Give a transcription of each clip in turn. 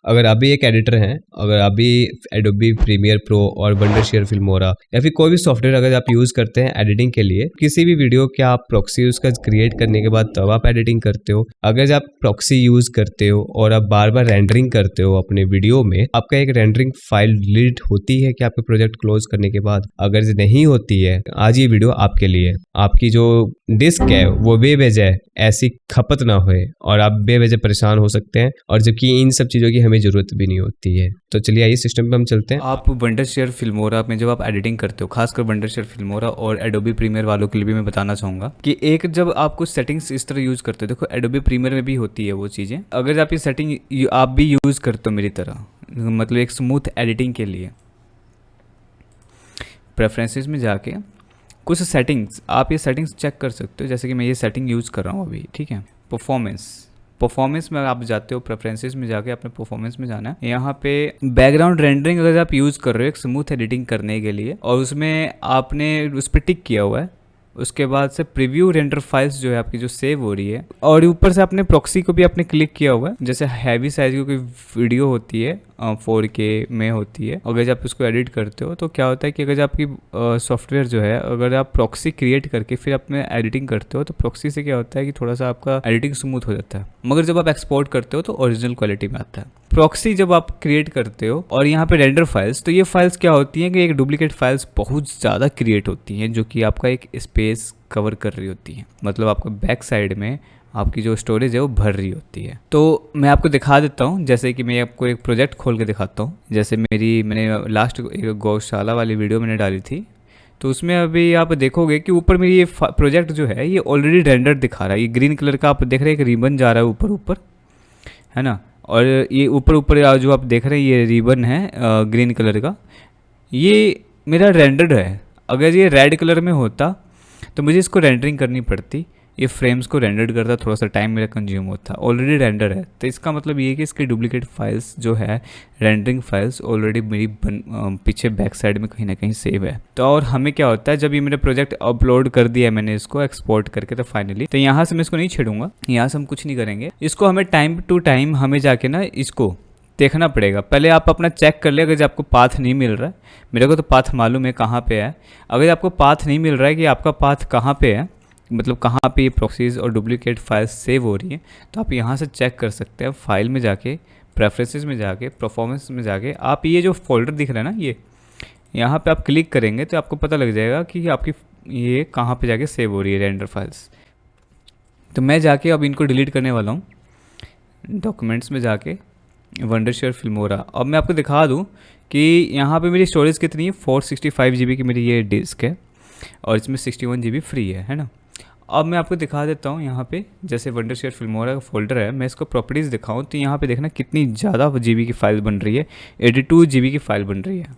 अगर आप भी एक एडिटर हैं, अगर आप भी एडोबी प्रीमियर प्रो और वंडरशेयर फिल्मोरा या फिर कोई भी सॉफ्टवेयर अगर आप यूज करते हैं एडिटिंग के लिए, किसी भी वीडियो के आप प्रॉक्सी उसका क्रिएट करने के बाद तब आप एडिटिंग करते हो। अगर आप प्रॉक्सी यूज करते हो और आप बार बार रेंडरिंग करते हो अपने वीडियो में, आपका एक रेंडरिंग फाइल डिलीट होती है कि आपके प्रोजेक्ट क्लोज करने के बाद? अगर नहीं होती है, आज ये वीडियो आपके लिए। आपकी जो डिस्क है वो बेवजह ऐसी खपत ना होए और आप बेवजह परेशान हो सकते हैं, और जबकि इन सब चीज़ों की हमें ज़रूरत भी नहीं होती है। तो चलिए आइए सिस्टम पे हम चलते हैं। आप वंडरशेयर फिल्मोरा में जब आप एडिटिंग करते हो, खासकर वंडरशेयर फिल्मोरा और एडोबी प्रीमियर वालों के लिए भी मैं बताना चाहूँगा कि एक जब आप कुछ सेटिंग्स इस तरह यूज़ करते हो, देखो एडोबी प्रीमियर में भी होती है वो चीज़ें, अगर आप ये सेटिंग आप भी यूज़ करते हो मेरी तरह, मतलब एक स्मूथ एडिटिंग के लिए, प्रेफरेंसेस में जाके कुछ सेटिंग्स, आप ये सेटिंग्स चेक कर सकते हो। जैसे कि मैं ये सेटिंग यूज़ कर रहा हूँ अभी, ठीक है। परफॉर्मेंस में आप जाते हो, प्रेफरेंसेस में जाके अपने परफॉर्मेंस में जाना है। यहाँ पे बैकग्राउंड रेंडरिंग अगर आप यूज़ कर रहे हो एक स्मूथ एडिटिंग करने के लिए, और उसमें आपने उस पर टिक किया हुआ है, उसके बाद से प्रीव्यू रेंडर फाइल्स जो है आपकी जो सेव हो रही है, और ऊपर से आपने प्रॉक्सी को भी आपने क्लिक किया हुआ है। जैसे हैवी साइज की कोई वीडियो होती है 4K में होती है, अगर आप उसको एडिट करते हो तो क्या होता है कि अगर आपकी सॉफ्टवेयर जो है, अगर आप प्रॉक्सी क्रिएट करके फिर अपने एडिटिंग करते हो तो प्रॉक्सी से क्या होता है कि थोड़ा सा आपका एडिटिंग स्मूथ हो जाता है, मगर जब आप एक्सपोर्ट करते हो तो ओरिजिनल क्वालिटी में आता है। प्रॉक्सी जब आप क्रिएट करते हो और यहाँ पे रेंडर फाइल्स, तो ये फाइल्स क्या होती हैं कि एक डुप्लीकेट फाइल्स बहुत ज़्यादा क्रिएट होती हैं, जो कि आपका एक स्पेस कवर कर रही होती हैं, मतलब आपका बैक साइड में आपकी जो स्टोरेज है वो भर रही होती है। तो मैं आपको दिखा देता हूँ, जैसे कि मैं आपको एक प्रोजेक्ट खोल के दिखाता हूँ। जैसे मैंने लास्ट एक गौशाला वाली वीडियो मैंने डाली थी, तो उसमें अभी आप देखोगे कि ऊपर मेरी ये प्रोजेक्ट जो है ये ऑलरेडी रेंडर दिखा रहा है। ये ग्रीन कलर का आप देख रहे हैं, एक रिबन जा रहा है ऊपर ऊपर, है ना, और ये ऊपर ऊपर जो आप देख रहे हैं ये रिबन है ग्रीन कलर का, ये मेरा रेंडर्ड है। अगर ये रेड कलर में होता तो मुझे इसको रेंडरिंग करनी पड़ती, ये फ्रेम्स को रेंडर करता, थोड़ा सा टाइम मेरा कंज्यूम होता। ऑलरेडी रेंडर है, तो इसका मतलब ये है कि इसकी डुप्लीकेट फाइल्स जो है, रेंडरिंग फाइल्स ऑलरेडी मेरी पीछे बैक साइड में कहीं ना कहीं सेव है। तो और हमें क्या होता है, जब ये मेरा प्रोजेक्ट अपलोड कर दिया है मैंने इसको एक्सपोर्ट करके, तो फाइनली तो यहाँ से मैं इसको नहीं छेड़ूंगा, यहाँ से हम कुछ नहीं करेंगे। इसको हमें टाइम टू टाइम हमें जाके ना इसको देखना पड़ेगा। पहले आप अपना चेक कर ले, अगर आपको पाथ नहीं मिल रहा है, मेरे को तो पाथ मालूम है कहाँ पे है, अगर आपको पाथ नहीं मिल रहा है कि आपका पाथ कहाँ पे है, मतलब कहाँ पे ये प्रॉक्सीज और डुप्लीकेट फाइल्स सेव हो रही हैं, तो आप यहाँ से चेक कर सकते हैं। फाइल में जाके, प्रेफरेंसेस में जाके, परफॉर्मेंस में जाके, आप ये जो फोल्डर दिख रहा है ना, ये यहाँ पे आप क्लिक करेंगे तो आपको पता लग जाएगा कि आपकी ये कहाँ पे जाके सेव हो रही है रेंडर फाइल्स। तो मैं जाके अब इनको डिलीट करने वाला हूँ, डॉक्यूमेंट्स में जाके वंडरशेयर फिल्मोरा। अब मैं आपको दिखा दूँ कि यहाँ पे मेरी स्टोरेज कितनी है, 465 GB की मेरी ये डिस्क है, और इसमें 61 GB फ्री है ना। अब मैं आपको दिखा देता हूँ यहाँ पे, जैसे वंडरशेयर फिल्मोरा का फोल्डर है, मैं इसको प्रॉपर्टीज़ दिखाऊँ तो यहाँ पे देखना कितनी ज़्यादा GB की फ़ाइल बन रही है, 82 GB की फ़ाइल बन रही है।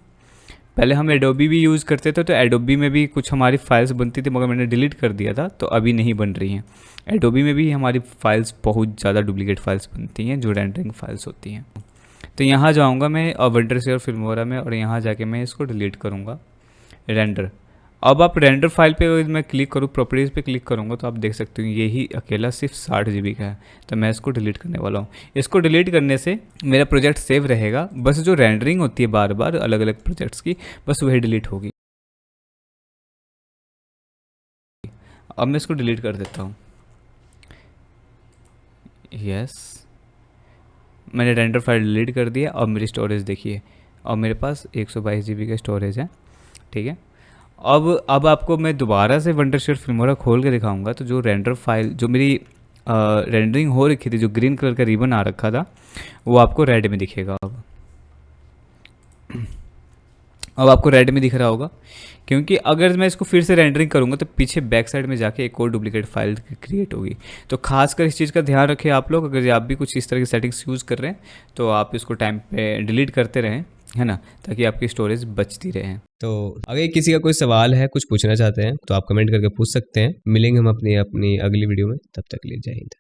पहले हम एडोबी भी यूज़ करते थे, तो एडोबी में भी कुछ हमारी फाइल्स बनती थी, मगर मैंने डिलीट कर दिया था, तो अभी नहीं बन रही हैं। एडोबी में भी हमारी फाइल्स बहुत ज़्यादा डुप्लीकेट फाइल्स बनती हैं, जो रेंडरिंग फाइल्स होती हैं। तो यहाँ जाऊँगा मैं वंडरशेयर फिल्मोरा में, और यहाँ जाके मैं इसको डिलीट करूँगा रेंडर। अब आप रेंडर फाइल पे मैं क्लिक करूँ, प्रॉपर्टीज़ पे क्लिक करूँगा, तो आप देख सकते हो यही अकेला सिर्फ 60 GB का है। तो मैं इसको डिलीट करने वाला हूँ। इसको डिलीट करने से मेरा प्रोजेक्ट सेव रहेगा, बस जो रेंडरिंग होती है बार बार अलग अलग प्रोजेक्ट्स की, बस वही डिलीट होगी। अब मैं इसको डिलीट कर देता हूँ। यस, मैंने रेंडर फाइल डिलीट कर दिया। अब मेरी स्टोरेज देखिए, अब मेरे पास 122 GB का स्टोरेज है, ठीक है। अब आपको मैं दोबारा से वंडरशेयर फिल्मोरा खोल के दिखाऊंगा, तो जो रेंडर फाइल जो मेरी रेंडरिंग हो रखी थी, जो ग्रीन कलर का रिबन आ रखा था, वो आपको रेड में दिखेगा। अब आपको रेड में दिख रहा होगा, क्योंकि अगर मैं इसको फिर से रेंडरिंग करूंगा तो पीछे बैक साइड में जाके एक और डुप्लीकेट फाइल क्रिएट होगी। तो खासकर इस चीज़ का ध्यान रखें आप लोग, अगर आप भी कुछ इस तरह की सेटिंग्स यूज़ कर रहे हैं तो आप इसको टाइम पे डिलीट करते रहें, है ना, ताकि आपकी स्टोरेज बचती रहे। तो अगर किसी का कोई सवाल है, कुछ पूछना चाहते हैं, तो आप कमेंट करके पूछ सकते हैं। मिलेंगे हम अपनी अगली वीडियो में, तब तक के लिए जय हिंद।